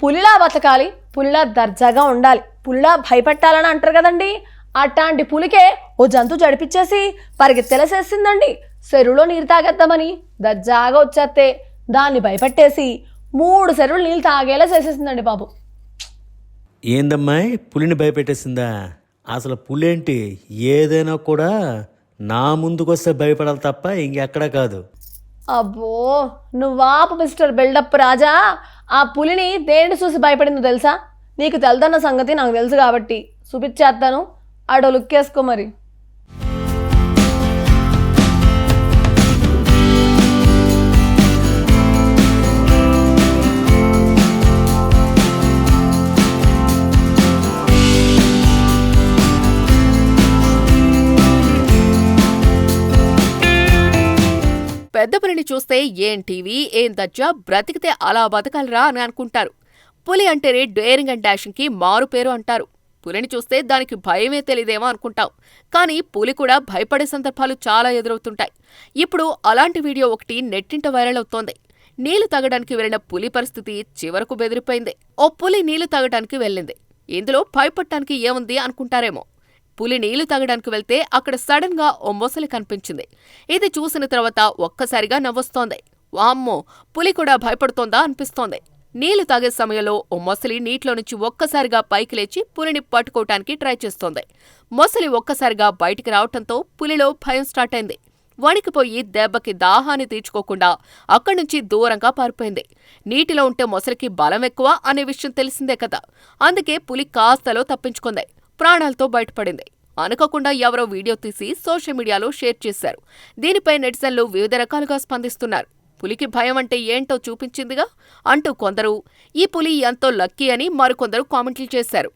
పులిలా బతకాలి, పులిలా దర్జాగా ఉండాలి, పులిలా భయపెట్టాలని అంటారు కదండి. అట్లాంటి పులికే ఓ జంతు జడిపించేసి పరిగెత్తెలసేసిందండి. చెరువులో నీరు తాగేద్దామని దర్జాగా వచ్చేస్తే దాన్ని భయపెట్టేసి 3 చెరువులు నీళ్ళు తాగేలా చేసేసిందండి బాబు. ఏందమ్మాయి, పులిని భయపెట్టేసిందా? అసలు పులేంటి, ఏదైనా కూడా నా ముందుకొస్తే భయపడాలి తప్ప ఇంకెక్కడా కాదు. అబ్బో నువ్వాపు మిస్టర్ బిల్డప్ రాజా. ఆ పులిని దేనిని చూసి భయపడిందో తెలుసా? నీకు తెలదన్న సంగతి నాకు తెలుసు కాబట్టి చూపించేస్తాను. ఆడో లుక్కేసుకో మరి. పెద్ద పులిని చూస్తే ఏం టీవీ, ఏం దజ్జా, బ్రతికితే అలా బతకాలరా అని అనుకుంటారు. పులి అంటేనే డేరింగ్ అండ్ డాషింగ్కి మారు పేరు అంటారు. పులిని చూస్తే దానికి భయమే తెలియదేమో అనుకుంటాం. కానీ పులి కూడా భయపడే సందర్భాలు చాలా ఎదురవుతుంటాయి. ఇప్పుడు అలాంటి వీడియో ఒకటి నెట్టింట వైరల్ అవుతోంది. నీళ్లు తాగడానికి వెళ్లిన పులి పరిస్థితి చివరకు బెదిరిపోయింది. ఓ పులి నీళ్లు తాగడానికి వెళ్ళింది. ఇందులో భయపడటానికి ఏముంది అనుకుంటారేమో. పులి నీళ్లు తాగడానికి వెళ్తే అక్కడ సడన్ గా ఓ మొసలి కనిపించింది. ఇది చూసిన తర్వాత ఒక్కసారిగా నవ్వొస్తోంది. వామ్మో, పులి కూడా భయపడుతోందా అనిపిస్తోంది. నీళ్లు తాగే సమయంలో ఓ మొసలి నీటిలో నుంచి ఒక్కసారిగా పైకి లేచి పులిని పట్టుకోవటానికి ట్రై చేస్తోంది. మొసలి ఒక్కసారిగా బయటికి రావటంతో పులిలో భయం స్టార్ట్ అయింది. వణికిపోయి దెబ్బకి దాహాన్ని తీర్చుకోకుండా అక్కడి నుంచి దూరంగా పారిపోయింది. నీటిలో ఉంటే మొసలికి బలం ఎక్కువ అనే విషయం తెలిసిందే కదా. అందుకే పులి కాస్తలో తప్పించుకుంది, ప్రాణాలతో బయటపడింది. అనుకోకుండా ఎవరో వీడియో తీసి సోషల్ మీడియాలో షేర్ చేశారు. దీనిపై నెటిజన్లు వివిధ రకాలుగా స్పందిస్తున్నారు. పులికి భయం అంటే ఏంటో చూపించిందిగా అంటూ కొందరు, ఈ పులి ఎంతో లక్కీ అని మరికొందరు కామెంట్లు చేశారు.